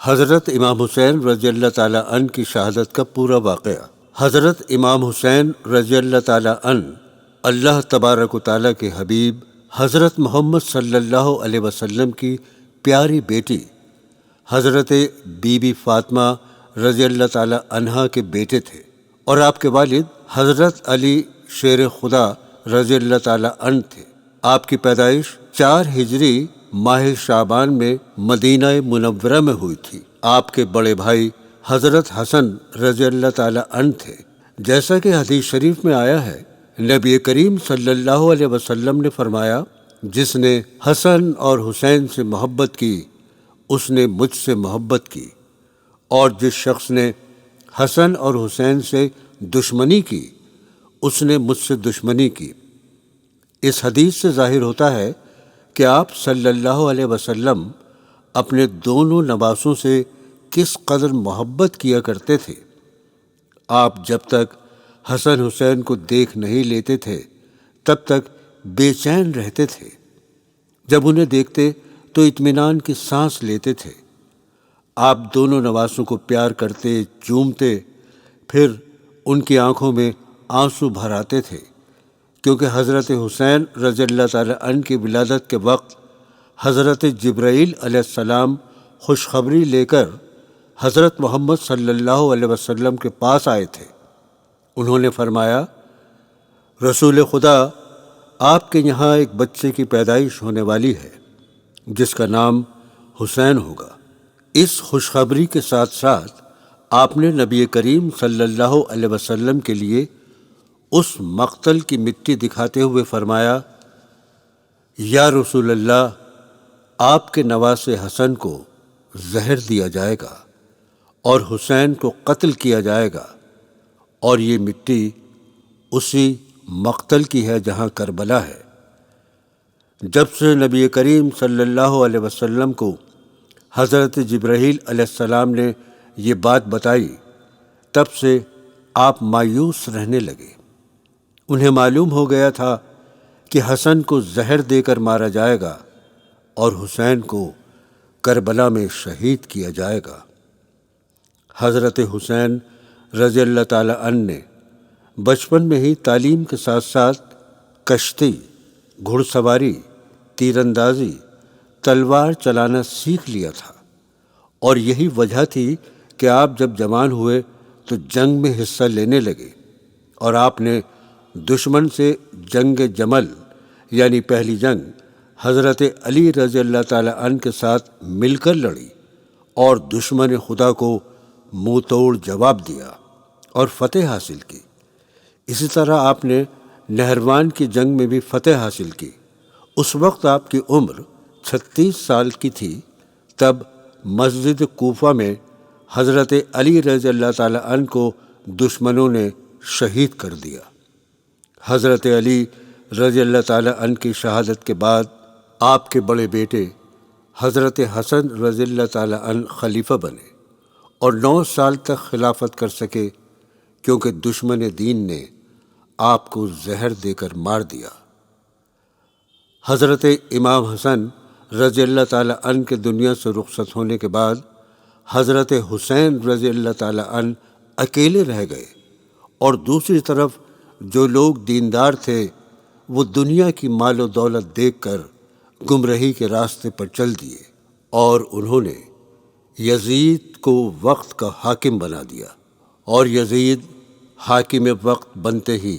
حضرت امام حسین رضی اللہ تعالیٰ عنہ کی شہادت کا پورا واقعہ۔ حضرت امام حسین رضی اللہ تعالیٰ عنہ اللہ تبارک و تعالیٰ کے حبیب حضرت محمد صلی اللہ علیہ وسلم کی پیاری بیٹی حضرت بی بی فاطمہ رضی اللہ تعالیٰ عنہا کے بیٹے تھے، اور آپ کے والد حضرت علی شیر خدا رضی اللہ تعالیٰ عنہ تھے۔ آپ کی پیدائش 4 ہجری ماہ شعبان میں مدینہ منورہ میں ہوئی تھی۔ آپ کے بڑے بھائی حضرت حسن رضی اللہ تعالیٰ عنہ تھے۔ جیسا کہ حدیث شریف میں آیا ہے، نبی کریم صلی اللہ علیہ وسلم نے فرمایا، جس نے حسن اور حسین سے محبت کی اس نے مجھ سے محبت کی، اور جس شخص نے حسن اور حسین سے دشمنی کی اس نے مجھ سے دشمنی کی۔ اس حدیث سے ظاہر ہوتا ہے کہ آپ صلی اللہ علیہ وسلم اپنے دونوں نواسوں سے کس قدر محبت کیا کرتے تھے۔ آپ جب تک حسن حسین کو دیکھ نہیں لیتے تھے تب تک بے چین رہتے تھے، جب انہیں دیکھتے تو اطمینان کی سانس لیتے تھے۔ آپ دونوں نواسوں کو پیار کرتے، چومتے، پھر ان کی آنکھوں میں آنسو بھر آتے تھے، کیونکہ حضرت حسین رضی اللہ تعالیٰ عنہ کی ولادت کے وقت حضرت جبرائیل علیہ السلام خوشخبری لے کر حضرت محمد صلی اللہ علیہ وسلم کے پاس آئے تھے۔ انہوں نے فرمایا، رسول خدا، آپ کے یہاں ایک بچے کی پیدائش ہونے والی ہے جس کا نام حسین ہوگا۔ اس خوشخبری کے ساتھ ساتھ آپ نے نبی کریم صلی اللہ علیہ وسلم کے لیے اس مقتل کی مٹی دکھاتے ہوئے فرمایا، یا رسول اللہ، آپ کے نواسے حسن کو زہر دیا جائے گا اور حسین کو قتل کیا جائے گا، اور یہ مٹی اسی مقتل کی ہے جہاں کربلا ہے۔ جب سے نبی کریم صلی اللہ علیہ وسلم کو حضرت جبرائیل علیہ السلام نے یہ بات بتائی، تب سے آپ مایوس رہنے لگے۔ انہیں معلوم ہو گیا تھا کہ حسن کو زہر دے کر مارا جائے گا اور حسین کو کربلا میں شہید کیا جائے گا۔ حضرت حسین رضی اللہ تعالیٰ عنہ نے بچپن میں ہی تعلیم کے ساتھ ساتھ کشتی، گھڑ سواری، تیر اندازی، تلوار چلانا سیکھ لیا تھا، اور یہی وجہ تھی کہ آپ جب جوان ہوئے تو جنگ میں حصہ لینے لگے، اور آپ نے دشمن سے جنگ جمل یعنی پہلی جنگ حضرت علی رضی اللہ تعالیٰ عنہ کے ساتھ مل کر لڑی اور دشمن خدا کو منہ توڑ جواب دیا اور فتح حاصل کی۔ اسی طرح آپ نے نہروان کی جنگ میں بھی فتح حاصل کی۔ اس وقت آپ کی عمر 36 سال کی تھی۔ تب مسجد کوفہ میں حضرت علی رضی اللہ تعالیٰ عنہ کو دشمنوں نے شہید کر دیا۔ حضرت علی رضی اللہ تعالیٰ عنہ کی شہادت کے بعد آپ کے بڑے بیٹے حضرت حسن رضی اللہ تعالیٰ عنہ خلیفہ بنے اور 9 سال تک خلافت کر سکے، کیونکہ دشمن دین نے آپ کو زہر دے کر مار دیا۔ حضرت امام حسن رضی اللہ تعالیٰ عنہ کے دنیا سے رخصت ہونے کے بعد حضرت حسین رضی اللہ تعالیٰ عنہ اکیلے رہ گئے، اور دوسری طرف جو لوگ دیندار تھے وہ دنیا کی مال و دولت دیکھ کر گمراہی کے راستے پر چل دیے، اور انہوں نے یزید کو وقت کا حاکم بنا دیا، اور یزید حاکم وقت بنتے ہی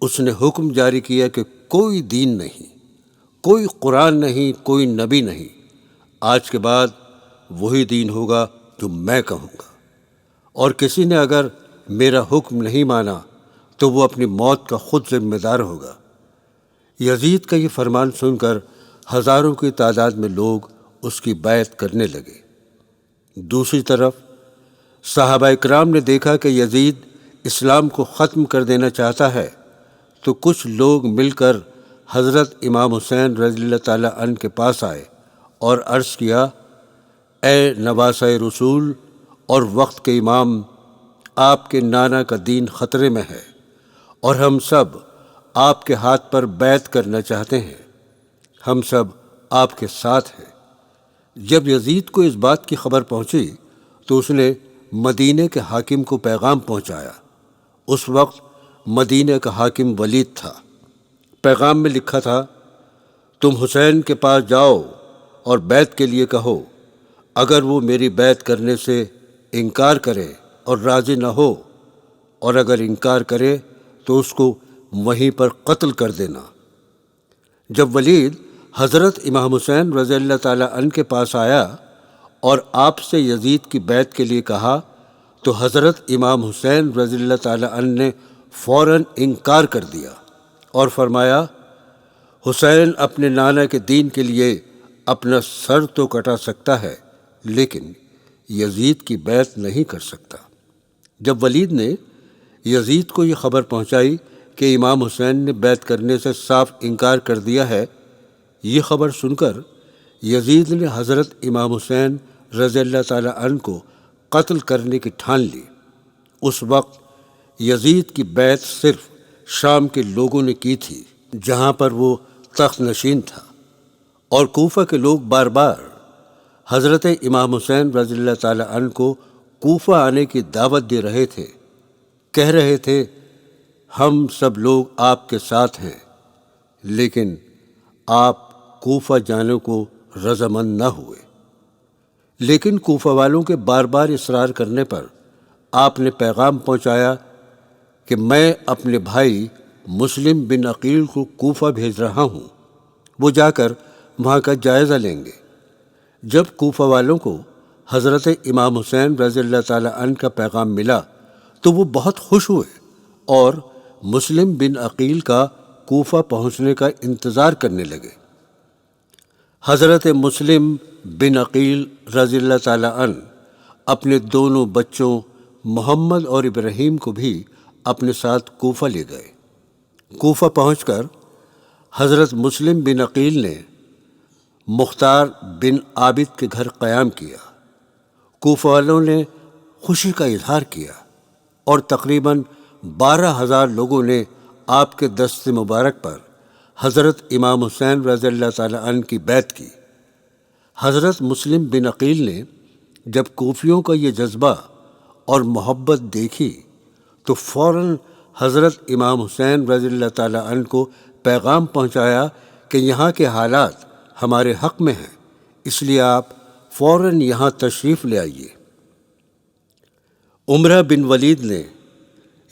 اس نے حکم جاری کیا کہ کوئی دین نہیں، کوئی قرآن نہیں، کوئی نبی نہیں، آج کے بعد وہی دین ہوگا جو میں کہوں گا، اور کسی نے اگر میرا حکم نہیں مانا تو وہ اپنی موت کا خود ذمہ دار ہوگا۔ یزید کا یہ فرمان سن کر ہزاروں کی تعداد میں لوگ اس کی بیعت کرنے لگے۔ دوسری طرف صحابہ اکرام نے دیکھا کہ یزید اسلام کو ختم کر دینا چاہتا ہے، تو کچھ لوگ مل کر حضرت امام حسین رضی اللہ تعالیٰ عنہ کے پاس آئے اور عرض کیا، اے نواسۂ رسول اور وقت کے امام، آپ کے نانا کا دین خطرے میں ہے، اور ہم سب آپ کے ہاتھ پر بیعت کرنا چاہتے ہیں، ہم سب آپ کے ساتھ ہیں۔ جب یزید کو اس بات کی خبر پہنچی تو اس نے مدینے کے حاکم کو پیغام پہنچایا۔ اس وقت مدینے کا حاکم ولید تھا۔ پیغام میں لکھا تھا، تم حسین کے پاس جاؤ اور بیعت کے لیے کہو، اگر وہ میری بیعت کرنے سے انکار کرے اور راضی نہ ہو، اور اگر انکار کرے تو اس کو وہیں پر قتل کر دینا۔ جب ولید حضرت امام حسین رضی اللہ تعالیٰ عنہ کے پاس آیا اور آپ سے یزید کی بیعت کے لیے کہا تو حضرت امام حسین رضی اللہ تعالیٰ عنہ نے فوراً انکار کر دیا اور فرمایا، حسین اپنے نانا کے دین کے لیے اپنا سر تو کٹا سکتا ہے لیکن یزید کی بیعت نہیں کر سکتا۔ جب ولید نے یزید کو یہ خبر پہنچائی کہ امام حسین نے بیعت کرنے سے صاف انکار کر دیا ہے، یہ خبر سن کر یزید نے حضرت امام حسین رضی اللہ تعالیٰ عنہ کو قتل کرنے کی ٹھان لی۔ اس وقت یزید کی بیعت صرف شام کے لوگوں نے کی تھی جہاں پر وہ تخت نشین تھا، اور کوفہ کے لوگ بار بار حضرت امام حسین رضی اللہ تعالیٰ عنہ کو کوفہ آنے کی دعوت دے رہے تھے، کہہ رہے تھے ہم سب لوگ آپ کے ساتھ ہیں، لیکن آپ کوفہ جانے کو رضامند نہ ہوئے۔ لیکن کوفہ والوں کے بار بار اصرار کرنے پر آپ نے پیغام پہنچایا کہ میں اپنے بھائی مسلم بن عقیل کو کوفہ بھیج رہا ہوں، وہ جا کر وہاں کا جائزہ لیں گے۔ جب کوفہ والوں کو حضرت امام حسین رضی اللہ تعالیٰ عنہ کا پیغام ملا تو وہ بہت خوش ہوئے اور مسلم بن عقیل کا کوفہ پہنچنے کا انتظار کرنے لگے۔ حضرت مسلم بن عقیل رضی اللہ تعالیٰ عنہ اپنے دونوں بچوں محمد اور ابراہیم کو بھی اپنے ساتھ کوفہ لے گئے۔ کوفہ پہنچ کر حضرت مسلم بن عقیل نے مختار بن عابد کے گھر قیام کیا۔ کوفہ والوں نے خوشی کا اظہار کیا اور تقریباً 12,000 لوگوں نے آپ کے دست مبارک پر حضرت امام حسین رضی اللہ تعالیٰ عنہ کی بیعت کی۔ حضرت مسلم بن عقیل نے جب کوفیوں کا یہ جذبہ اور محبت دیکھی تو فوراً حضرت امام حسین رضی اللہ تعالیٰ عنہ کو پیغام پہنچایا کہ یہاں کے حالات ہمارے حق میں ہیں، اس لیے آپ فوراً یہاں تشریف لے آئیے۔ عمرہ بن ولید نے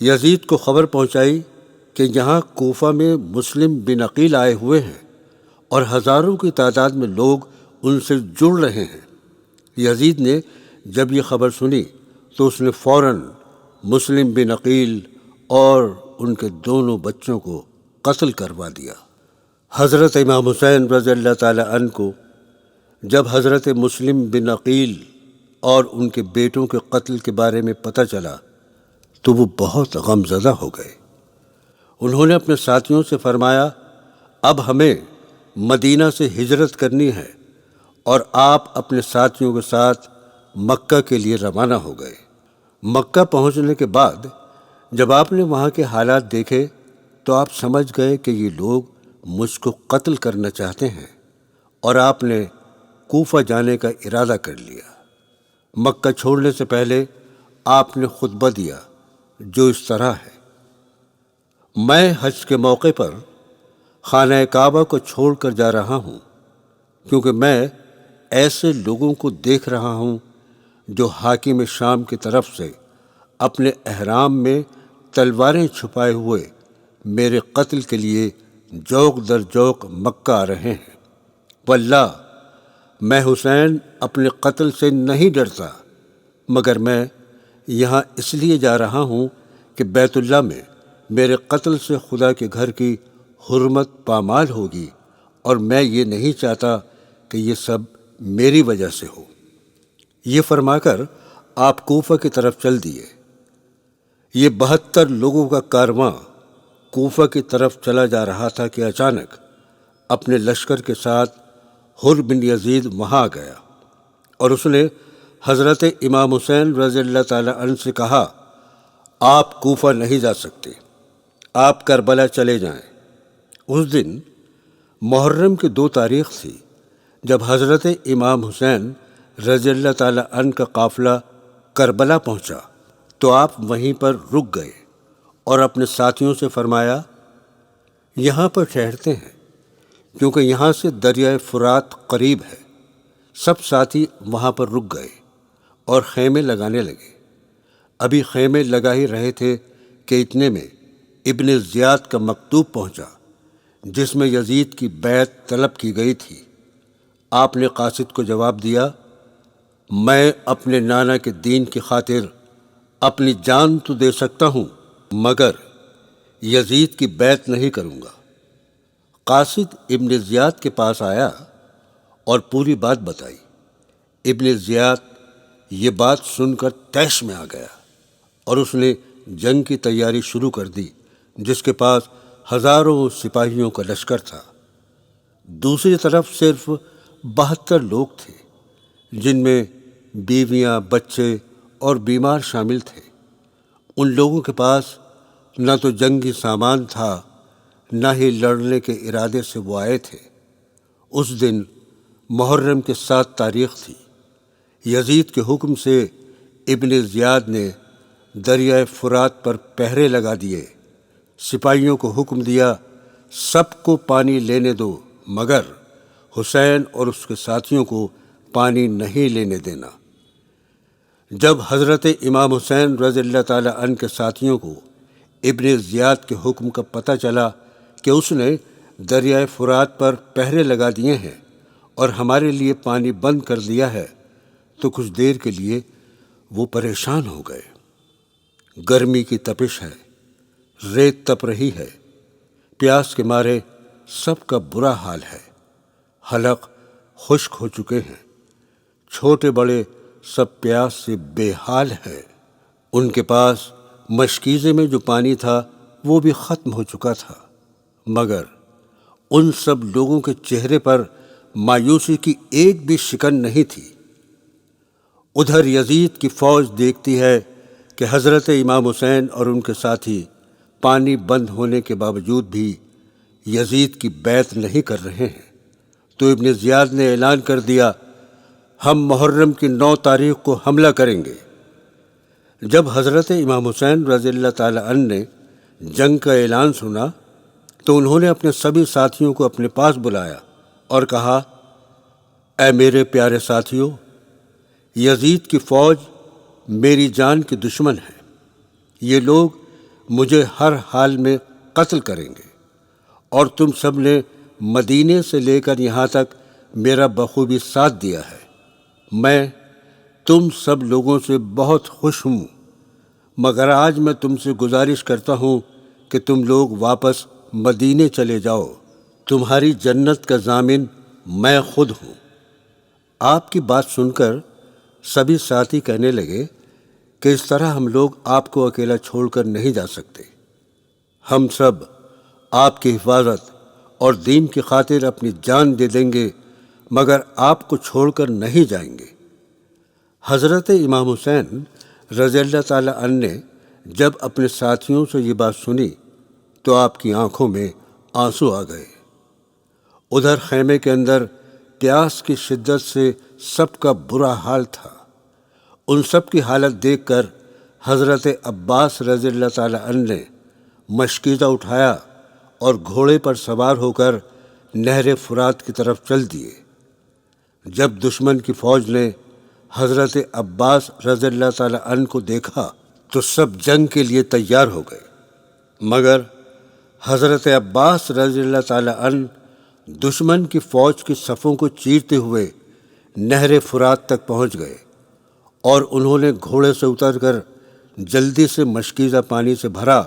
یزید کو خبر پہنچائی کہ یہاں کوفہ میں مسلم بن عقیل آئے ہوئے ہیں اور ہزاروں کی تعداد میں لوگ ان سے جڑ رہے ہیں۔ یزید نے جب یہ خبر سنی تو اس نے فوراً مسلم بن عقیل اور ان کے دونوں بچوں کو قتل کروا دیا۔ حضرت امام حسین رضی اللہ تعالیٰ عنہ کو جب حضرت مسلم بن عقیل اور ان کے بیٹوں کے قتل کے بارے میں پتہ چلا تو وہ بہت غم زدہ ہو گئے۔ انہوں نے اپنے ساتھیوں سے فرمایا، اب ہمیں مدینہ سے ہجرت کرنی ہے، اور آپ اپنے ساتھیوں کے ساتھ مکہ کے لیے روانہ ہو گئے۔ مکہ پہنچنے کے بعد جب آپ نے وہاں کے حالات دیکھے تو آپ سمجھ گئے کہ یہ لوگ مجھ کو قتل کرنا چاہتے ہیں، اور آپ نے کوفہ جانے کا ارادہ کر لیا۔ مکہ چھوڑنے سے پہلے آپ نے خطبہ دیا جو اس طرح ہے، میں حج کے موقع پر خانہ کعبہ کو چھوڑ کر جا رہا ہوں، کیونکہ میں ایسے لوگوں کو دیکھ رہا ہوں جو حاکم شام کی طرف سے اپنے احرام میں تلواریں چھپائے ہوئے میرے قتل کے لیے جوق در جوق مکہ آ رہے ہیں۔ واللہ میں حسین اپنے قتل سے نہیں ڈرتا، مگر میں یہاں اس لیے جا رہا ہوں کہ بیت اللہ میں میرے قتل سے خدا کے گھر کی حرمت پامال ہوگی، اور میں یہ نہیں چاہتا کہ یہ سب میری وجہ سے ہو۔ یہ فرما کر آپ کوفہ کی طرف چل دیے۔ یہ 72 لوگوں کا کارواں کوفہ کی طرف چلا جا رہا تھا کہ اچانک اپنے لشکر کے ساتھ حر بن یزید وہاں آ گیا، اور اس نے حضرت امام حسین رضی اللہ تعالیٰ عنہ سے کہا، آپ کوفہ نہیں جا سکتے، آپ کربلا چلے جائیں۔ اس دن محرم کی 2 تاریخ تھی، جب حضرت امام حسین رضی اللہ تعالی عنہ کا قافلہ کربلا پہنچا تو آپ وہیں پر رک گئے اور اپنے ساتھیوں سے فرمایا، یہاں پر ٹھہرتے ہیں کیونکہ یہاں سے دریائے فرات قریب ہے۔ سب ساتھی وہاں پر رک گئے اور خیمے لگانے لگے۔ ابھی خیمے لگا ہی رہے تھے کہ اتنے میں ابن زیاد کا مکتوب پہنچا جس میں یزید کی بیعت طلب کی گئی تھی۔ آپ نے قاصد کو جواب دیا، میں اپنے نانا کے دین کی خاطر اپنی جان تو دے سکتا ہوں مگر یزید کی بیعت نہیں کروں گا۔ قاصد ابن زیاد کے پاس آیا اور پوری بات بتائی۔ ابن زیاد یہ بات سن کر طیش میں آ گیا اور اس نے جنگ کی تیاری شروع کر دی، جس کے پاس ہزاروں سپاہیوں کا لشکر تھا۔ دوسری طرف صرف 72 لوگ تھے، جن میں بیویاں، بچے اور بیمار شامل تھے۔ ان لوگوں کے پاس نہ تو جنگی سامان تھا، نہ ہی لڑنے کے ارادے سے وہ آئے تھے۔ اس دن محرم کے 7 تاریخ تھی۔ یزید کے حکم سے ابن زیاد نے دریائے فرات پر پہرے لگا دیے۔ سپاہیوں کو حکم دیا، سب کو پانی لینے دو مگر حسین اور اس کے ساتھیوں کو پانی نہیں لینے دینا۔ جب حضرت امام حسین رضی اللہ تعالی عنہ کے ساتھیوں کو ابن زیاد کے حکم کا پتہ چلا کہ اس نے دریائے فرات پر پہرے لگا دیے ہیں اور ہمارے لیے پانی بند کر دیا ہے، تو کچھ دیر کے لیے وہ پریشان ہو گئے۔ گرمی کی تپش ہے، ریت تپ رہی ہے، پیاس کے مارے سب کا برا حال ہے۔ حلق خشک ہو چکے ہیں، چھوٹے بڑے سب پیاس سے بے حال ہیں۔ ان کے پاس مشکیزے میں جو پانی تھا وہ بھی ختم ہو چکا تھا، مگر ان سب لوگوں کے چہرے پر مایوسی کی ایک بھی شکن نہیں تھی۔ ادھر یزید کی فوج دیکھتی ہے کہ حضرت امام حسین اور ان کے ساتھی پانی بند ہونے کے باوجود بھی یزید کی بیعت نہیں کر رہے ہیں، تو ابن زیاد نے اعلان کر دیا، ہم محرم کی 9 تاریخ کو حملہ کریں گے۔ جب حضرت امام حسین رضی اللہ تعالی عنہ نے جنگ کا اعلان سنا تو انہوں نے اپنے سبھی ساتھیوں کو اپنے پاس بلایا اور کہا، اے میرے پیارے ساتھیوں، یزید کی فوج میری جان کی دشمن ہے۔ یہ لوگ مجھے ہر حال میں قتل کریں گے، اور تم سب نے مدینے سے لے کر یہاں تک میرا بخوبی ساتھ دیا ہے۔ میں تم سب لوگوں سے بہت خوش ہوں، مگر آج میں تم سے گزارش کرتا ہوں کہ تم لوگ واپس مدینے چلے جاؤ، تمہاری جنت کا ضامن میں خود ہوں۔ آپ کی بات سن کر سبھی ساتھی کہنے لگے کہ اس طرح ہم لوگ آپ کو اکیلا چھوڑ کر نہیں جا سکتے۔ ہم سب آپ کی حفاظت اور دین کی خاطر اپنی جان دے دیں گے، مگر آپ کو چھوڑ کر نہیں جائیں گے۔ حضرت امام حسین رضی اللہ تعالی عنہ نے جب اپنے ساتھیوں سے یہ بات سنی تو آپ کی آنکھوں میں آنسو آ گئے۔ ادھر خیمے کے اندر پیاس کی شدت سے سب کا برا حال تھا۔ ان سب کی حالت دیکھ کر حضرت عباس رضی اللہ تعالی عنہ نے مشکیزہ اٹھایا اور گھوڑے پر سوار ہو کر نہر فرات کی طرف چل دیے۔ جب دشمن کی فوج نے حضرت عباس رضی اللہ تعالی عنہ کو دیکھا تو سب جنگ کے لیے تیار ہو گئے، مگر حضرت عباس رضی اللہ تعالی عنہ دشمن کی فوج کی صفوں کو چیرتے ہوئے نہر فرات تک پہنچ گئے اور انہوں نے گھوڑے سے اتر کر جلدی سے مشکیزہ پانی سے بھرا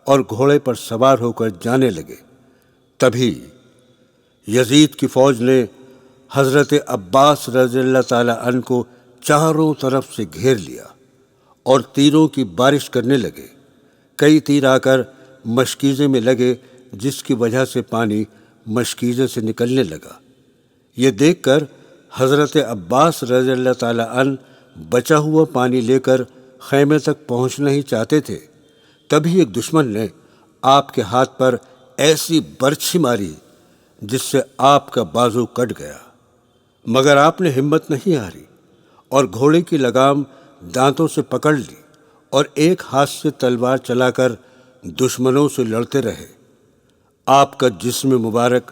اور گھوڑے پر سوار ہو کر جانے لگے۔ تبھی یزید کی فوج نے حضرت عباس رضی اللہ تعالی عنہ کو چاروں طرف سے گھیر لیا اور تیروں کی بارش کرنے لگے۔ کئی تیر آ کر مشکیزے میں لگے، جس کی وجہ سے پانی مشکیزے سے نکلنے لگا۔ یہ دیکھ کر حضرت عباس رضی اللہ تعالی عنہ بچا ہوا پانی لے کر خیمے تک پہنچنا ہی چاہتے تھے، تبھی ایک دشمن نے آپ کے ہاتھ پر ایسی برچھی ماری جس سے آپ کا بازو کٹ گیا۔ مگر آپ نے ہمت نہیں ہاری اور گھوڑے کی لگام دانتوں سے پکڑ لی اور ایک ہاتھ سے تلوار چلا کر دشمنوں سے لڑتے رہے۔ آپ کا جسم مبارک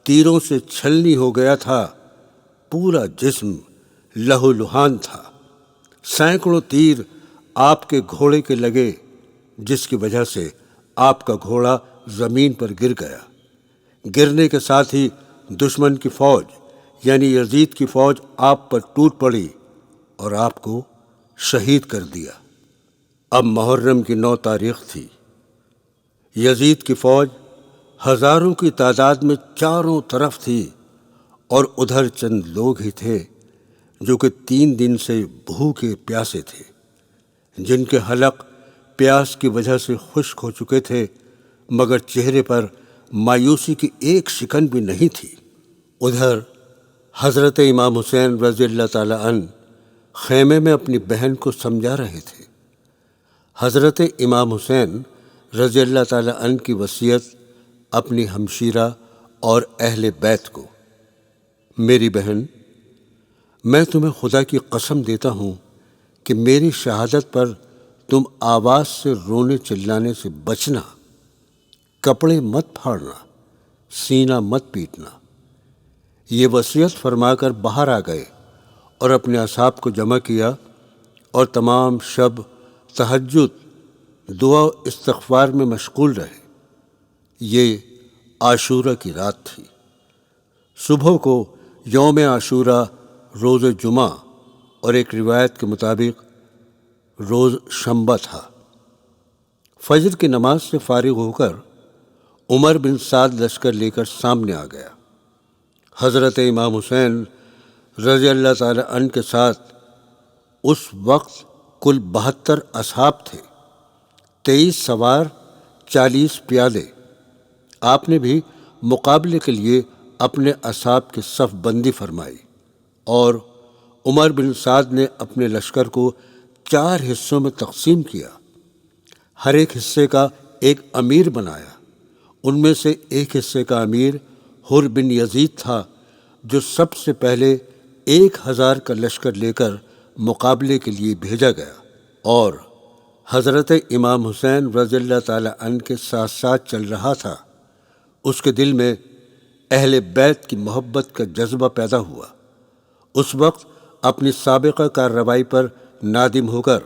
تیروں سے چھلنی ہو گیا تھا، پورا جسم لہو لہان تھا۔ سینکڑوں تیر آپ کے گھوڑے کے لگے، جس کی وجہ سے آپ کا گھوڑا زمین پر گر گیا۔ گرنے کے ساتھ ہی دشمن کی فوج یعنی یزید کی فوج آپ پر ٹوٹ پڑی اور آپ کو شہید کر دیا۔ اب محرم کی 9 تاریخ تھی۔ یزید کی فوج ہزاروں کی تعداد میں چاروں طرف تھی اور ادھر چند لوگ ہی تھے جو کہ 3 دن سے بھوکے پیاسے تھے، جن کے حلق پیاس کی وجہ سے خشک ہو چکے تھے، مگر چہرے پر مایوسی کی ایک شکن بھی نہیں تھی۔ ادھر حضرت امام حسین رضی اللہ تعالی عنہ خیمے میں اپنی بہن کو سمجھا رہے تھے۔ حضرت امام حسین رضی اللہ تعالی عنہ کی وصیت اپنی ہمشیرہ اور اہل بیت کو: میری بہن، میں تمہیں خدا کی قسم دیتا ہوں کہ میری شہادت پر تم آواز سے رونے چلانے سے بچنا، کپڑے مت پھاڑنا، سینہ مت پیٹنا۔ یہ وصیت فرما کر باہر آ گئے اور اپنے اصحاب کو جمع کیا اور تمام شب تہجد، دعا و استغفار میں مشغول رہے۔ یہ عاشورہ کی رات تھی۔ صبح کو یوم عاشورہ روز جمعہ اور ایک روایت کے مطابق روز شنبہ تھا۔ فجر کی نماز سے فارغ ہو کر عمر بن سعد لشکر لے کر سامنے آ گیا۔ حضرت امام حسین رضی اللہ تعالی عنہ کے ساتھ اس وقت کل 72 اصحاب تھے، 23 سوار، 40 پیادے۔ آپ نے بھی مقابلے کے لیے اپنے اصحاب کی صف بندی فرمائی اور عمر بن سعد نے اپنے لشکر کو 4 حصوں میں تقسیم کیا۔ ہر ایک حصے کا ایک امیر بنایا۔ ان میں سے ایک حصے کا امیر حر بن یزید تھا، جو سب سے پہلے 1000 کا لشکر لے کر مقابلے کے لیے بھیجا گیا اور حضرت امام حسین رضی اللہ تعالی عنہ کے ساتھ ساتھ چل رہا تھا۔ اس کے دل میں اہل بیت کی محبت کا جذبہ پیدا ہوا۔ اس وقت اپنی سابقہ کارروائی پر نادم ہو کر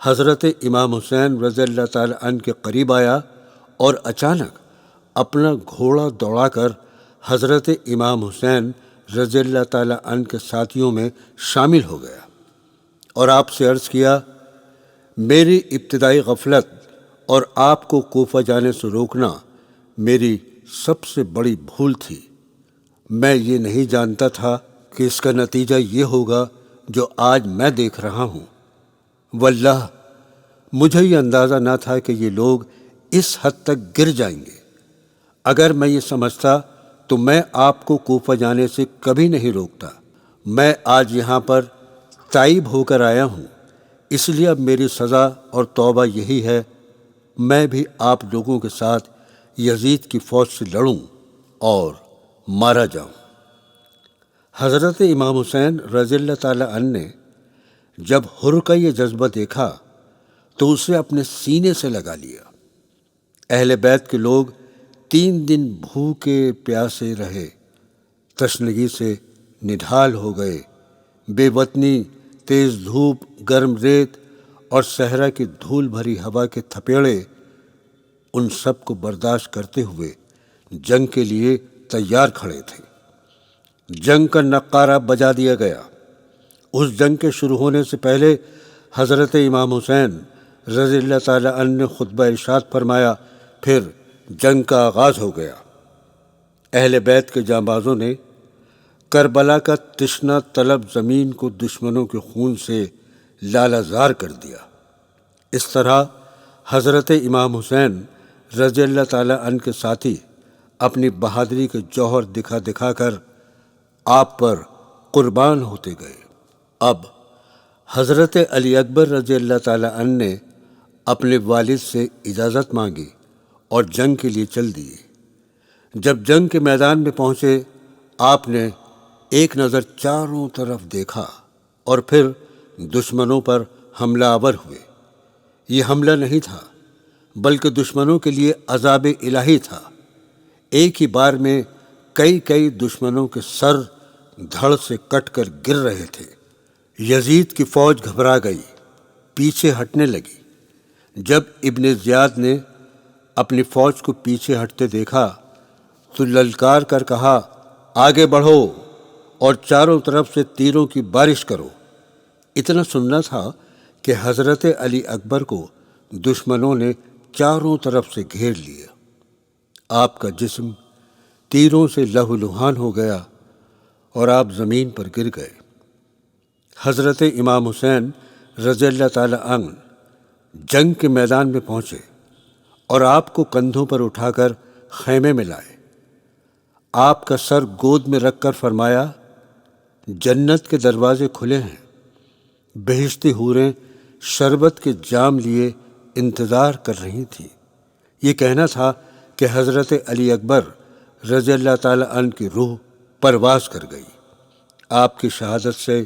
حضرت امام حسین رضی اللہ تعالی عنہ کے قریب آیا اور اچانک اپنا گھوڑا دوڑا کر حضرت امام حسین رضی اللہ تعالی عنہ کے ساتھیوں میں شامل ہو گیا اور آپ سے عرض کیا: میری ابتدائی غفلت اور آپ کو کوفہ جانے سے روکنا میری سب سے بڑی بھول تھی۔ میں یہ نہیں جانتا تھا کہ اس کا نتیجہ یہ ہوگا جو آج میں دیکھ رہا ہوں۔ واللہ مجھے یہ اندازہ نہ تھا کہ یہ لوگ اس حد تک گر جائیں گے۔ اگر میں یہ سمجھتا تو میں آپ کو کوفہ جانے سے کبھی نہیں روکتا۔ میں آج یہاں پر تائب ہو کر آیا ہوں، اس لیے اب میری سزا اور توبہ یہی ہے، میں بھی آپ لوگوں کے ساتھ یزید کی فوج سے لڑوں اور مارا جاؤں۔ حضرت امام حسین رضی اللہ تعالی عنہ نے جب حر کا یہ جذبہ دیکھا تو اسے اپنے سینے سے لگا لیا۔ اہل بیت کے لوگ 3 دن بھوکے پیاسے رہے، تشنگی سے نڈھال ہو گئے۔ بے وطنی، تیز دھوپ، گرم ریت اور صحرا کی دھول بھری ہوا کے تھپیڑے ان سب کو برداشت کرتے ہوئے جنگ کے لیے تیار کھڑے تھے۔ جنگ کا نقارہ بجا دیا گیا۔ اس جنگ کے شروع ہونے سے پہلے حضرت امام حسین رضی اللہ تعالی عنہ نے خطبہ ارشاد فرمایا، پھر جنگ کا آغاز ہو گیا۔ اہل بیت کے جانبازوں نے کربلا کا تشنہ طلب زمین کو دشمنوں کے خون سے لالہ زار کر دیا۔ اس طرح حضرت امام حسین رضی اللہ تعالی عنہ کے ساتھی اپنی بہادری کے جوہر دکھا دکھا کر آپ پر قربان ہوتے گئے۔ اب حضرت علی اکبر رضی اللہ تعالی عنہ نے اپنے والد سے اجازت مانگی اور جنگ کے لیے چل دیے۔ جب جنگ کے میدان میں پہنچے، آپ نے ایک نظر چاروں طرف دیکھا اور پھر دشمنوں پر حملہ آور ہوئے۔ یہ حملہ نہیں تھا بلکہ دشمنوں کے لیے عذاب الہی تھا۔ ایک ہی بار میں کئی دشمنوں کے سر دھڑ سے کٹ کر گر رہے تھے۔ یزید کی فوج گھبرا گئی، پیچھے ہٹنے لگی۔ جب ابن زیاد نے اپنی فوج کو پیچھے ہٹتے دیکھا تو للکار کر کہا، آگے بڑھو اور چاروں طرف سے تیروں کی بارش کرو۔ اتنا سننا تھا کہ حضرت علی اکبر کو دشمنوں نے چاروں طرف سے گھیر لیا۔ آپ کا جسم تیروں سے لہو لہان ہو گیا اور آپ زمین پر گر گئے۔ حضرت امام حسین رضی اللہ تعالی عنہ جنگ کے میدان میں پہنچے اور آپ کو کندھوں پر اٹھا کر خیمے میں لائے۔ آپ کا سر گود میں رکھ کر فرمایا، جنت کے دروازے کھلے ہیں۔ بہشتی حوریں شربت کے جام لیے انتظار کر رہی تھیں۔ یہ کہنا تھا کہ حضرت علی اکبر رضی اللہ تعالی عنہ کی روح پرواز کر گئی۔ آپ کی شہادت سے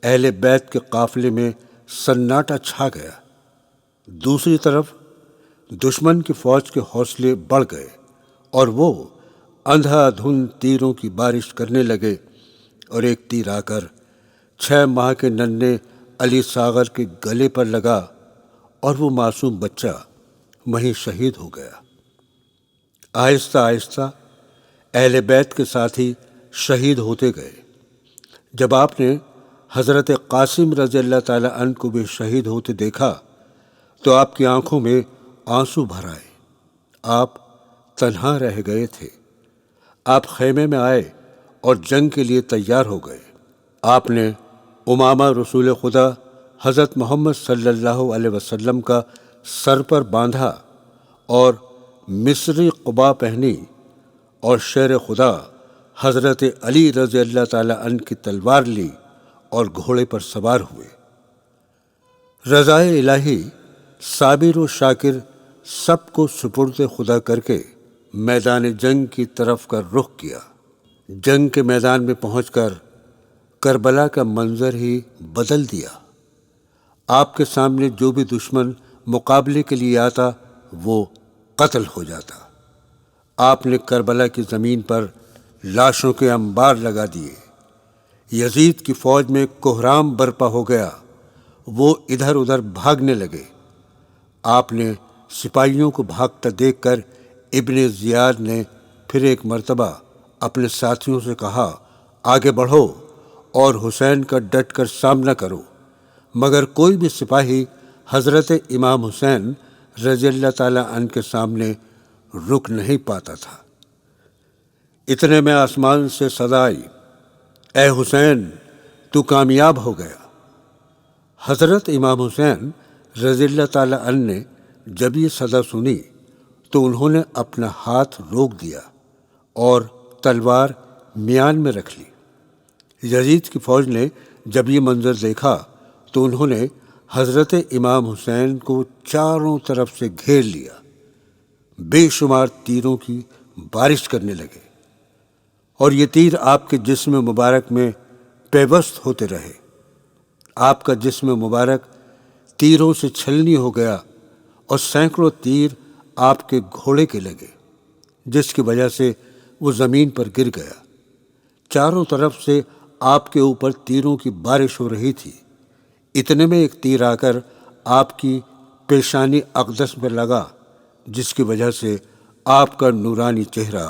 اہل بیت کے قافلے میں سناٹا چھا گیا۔ دوسری طرف دشمن کی فوج کے حوصلے بڑھ گئے اور وہ اندھا دھند تیروں کی بارش کرنے لگے، اور ایک تیر آ کر 6 ماہ کے ننھے علی صاغر کے گلے پر لگا اور وہ معصوم بچہ وہیں شہید ہو گیا۔ آہستہ آہستہ اہل بیت کے ساتھی شہید ہوتے گئے۔ جب آپ نے حضرت قاسم رضی اللہ تعالی عنہ کو بھی شہید ہوتے دیکھا تو آپ کی آنکھوں میں آنسو بھر آئے۔ آپ تنہا رہ گئے تھے۔ آپ خیمے میں آئے اور جنگ کے لیے تیار ہو گئے۔ آپ نے امامہ رسول خدا حضرت محمد صلی اللہ علیہ وسلم کا سر پر باندھا اور مصری قبا پہنی اور شیر خدا حضرت علی رضی اللہ تعالی عنہ کی تلوار لی اور گھوڑے پر سوار ہوئے۔ رضائے الہی صابر و شاکر سب کو سپرد خدا کر کے میدان جنگ کی طرف کا رخ کیا۔ جنگ کے میدان میں پہنچ کر کربلا کا منظر ہی بدل دیا۔ آپ کے سامنے جو بھی دشمن مقابلے کے لیے آتا وہ قتل ہو جاتا۔ آپ نے کربلا کی زمین پر لاشوں کے انبار لگا دیے۔ یزید کی فوج میں کوہرام برپا ہو گیا۔ وہ ادھر ادھر بھاگنے لگے۔ آپ نے سپاہیوں کو بھاگتا دیکھ کر ابن زیاد نے پھر ایک مرتبہ اپنے ساتھیوں سے کہا، آگے بڑھو اور حسین کا ڈٹ کر سامنا کرو، مگر کوئی بھی سپاہی حضرت امام حسین رضی اللہ تعالی عنہ کے سامنے رک نہیں پاتا تھا۔ اتنے میں آسمان سے صدا آئی، اے حسین تو کامیاب ہو گیا۔ حضرت امام حسین رضی اللہ تعالی عنہ نے جب یہ صدا سنی تو انہوں نے اپنا ہاتھ روک دیا اور تلوار میان میں رکھ لی۔ یزید کی فوج نے جب یہ منظر دیکھا تو انہوں نے حضرت امام حسین کو چاروں طرف سے گھیر لیا۔ بے شمار تیروں کی بارش کرنے لگے اور یہ تیر آپ کے جسم مبارک میں پیوست ہوتے رہے۔ آپ کا جسم مبارک تیروں سے چھلنی ہو گیا اور سینکڑوں تیر آپ کے گھوڑے کے لگے، جس کی وجہ سے وہ زمین پر گر گیا۔ چاروں طرف سے آپ کے اوپر تیروں کی بارش ہو رہی تھی۔ اتنے میں ایک تیر آ کر آپ کی پیشانی اقدس میں لگا، جس کی وجہ سے آپ کا نورانی چہرہ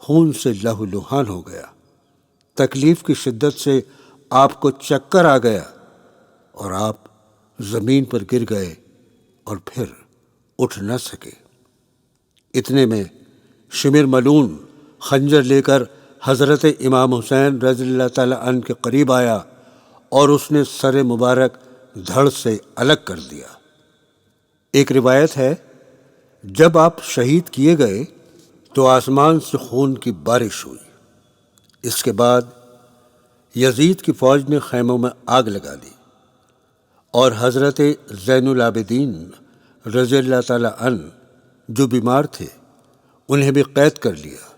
خون سے لہو لہان ہو گیا۔ تکلیف کی شدت سے آپ کو چکر آ گیا اور آپ زمین پر گر گئے اور پھر اٹھ نہ سکے۔ اتنے میں شمر ملعون خنجر لے کر حضرت امام حسین رضی اللہ تعالی عنہ کے قریب آیا اور اس نے سر مبارک دھڑ سے الگ کر دیا۔ ایک روایت ہے، جب آپ شہید کیے گئے تو آسمان سے خون کی بارش ہوئی۔ اس کے بعد یزید کی فوج نے خیموں میں آگ لگا دی اور حضرت زین العابدین رضی اللہ تعالی عنہ جو بیمار تھے انہیں بھی قید کر لیا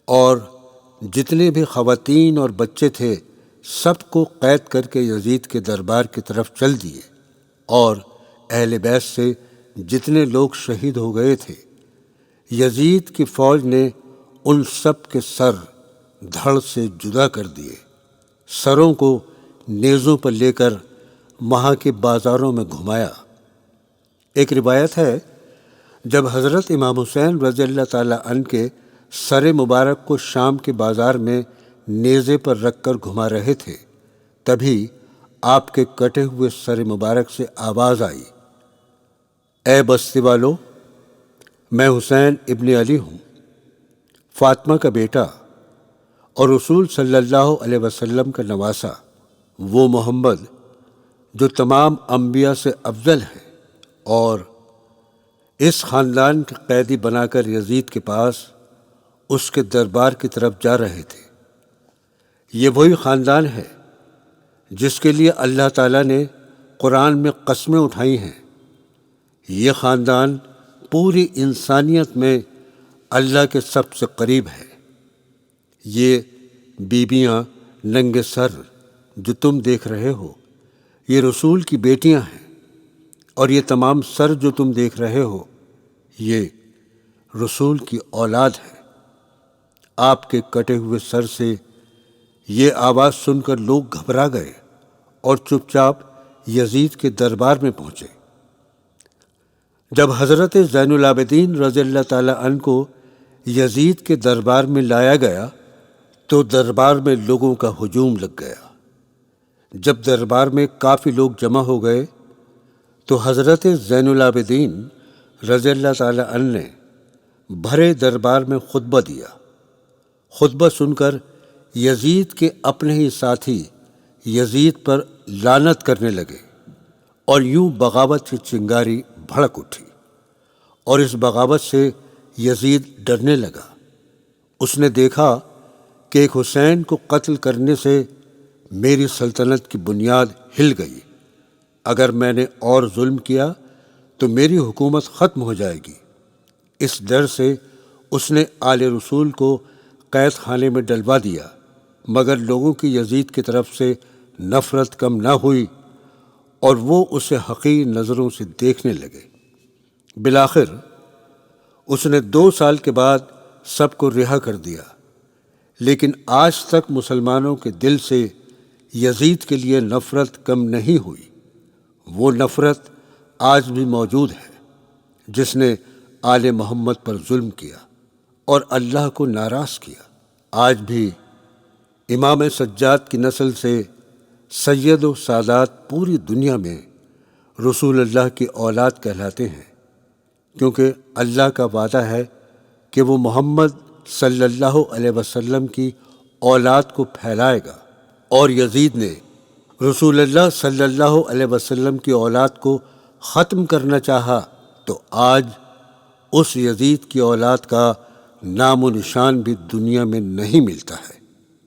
اور جتنے بھی خواتین اور بچے تھے سب کو قید کر کے یزید کے دربار کی طرف چل دیے، اور اہل بیت سے جتنے لوگ شہید ہو گئے تھے یزید کی فوج نے ان سب کے سر دھڑ سے جدا کر دیے، سروں کو نیزوں پر لے کر وہاں کے بازاروں میں گھمایا۔ ایک روایت ہے، جب حضرت امام حسین رضی اللہ تعالیٰ عنہ کے سر مبارک کو شام کے بازار میں نیزے پر رکھ کر گھما رہے تھے، تبھی آپ کے کٹے ہوئے سر مبارک سے آواز آئی، اے بستی والو، میں حسین ابن علی ہوں، فاطمہ کا بیٹا اور رسول صلی اللہ علیہ وسلم کا نواسا، وہ محمد جو تمام انبیاء سے افضل ہے، اور اس خاندان کے قیدی بنا کر یزید کے پاس اس کے دربار کی طرف جا رہے تھے۔ یہ وہی خاندان ہے جس کے لیے اللہ تعالیٰ نے قرآن میں قسمیں اٹھائی ہیں۔ یہ خاندان پوری انسانیت میں اللہ کے سب سے قریب ہے۔ یہ بیویاں ننگے سر جو تم دیکھ رہے ہو یہ رسول کی بیٹیاں ہیں، اور یہ تمام سر جو تم دیکھ رہے ہو یہ رسول کی اولاد ہے۔ آپ کے کٹے ہوئے سر سے یہ آواز سن کر لوگ گھبرا گئے اور چپ چاپ یزید کے دربار میں پہنچے۔ جب حضرت زین العابدین رضی اللہ تعالیٰ عنہ کو یزید کے دربار میں لایا گیا تو دربار میں لوگوں کا ہجوم لگ گیا۔ جب دربار میں کافی لوگ جمع ہو گئے تو حضرت زین العابدین رضی اللہ تعالیٰ عنہ نے بھرے دربار میں خطبہ دیا۔ خطبہ سن کر یزید کے اپنے ہی ساتھی یزید پر لعنت کرنے لگے، اور یوں بغاوت کی چنگاری بھڑک اٹھی، اور اس بغاوت سے یزید ڈرنے لگا۔ اس نے دیکھا کہ ایک حسین کو قتل کرنے سے میری سلطنت کی بنیاد ہل گئی، اگر میں نے اور ظلم کیا تو میری حکومت ختم ہو جائے گی۔ اس ڈر سے اس نے آل رسول کو قید خانے میں ڈلوا دیا، مگر لوگوں کی یزید کی طرف سے نفرت کم نہ ہوئی اور وہ اسے حقیر نظروں سے دیکھنے لگے۔ بالآخر اس نے 2 سال کے بعد سب کو رہا کر دیا، لیکن آج تک مسلمانوں کے دل سے یزید کے لیے نفرت کم نہیں ہوئی۔ وہ نفرت آج بھی موجود ہے جس نے آل محمد پر ظلم کیا اور اللہ کو ناراض کیا۔ آج بھی امام سجاد کی نسل سے سید و سادات پوری دنیا میں رسول اللہ کی اولاد کہلاتے ہیں، کیونکہ اللہ کا وعدہ ہے کہ وہ محمد صلی اللہ علیہ وسلم کی اولاد کو پھیلائے گا، اور یزید نے رسول اللہ صلی اللہ علیہ وسلم کی اولاد کو ختم کرنا چاہا تو آج اس یزید کی اولاد کا نام و نشان بھی دنیا میں نہیں ملتا ہے۔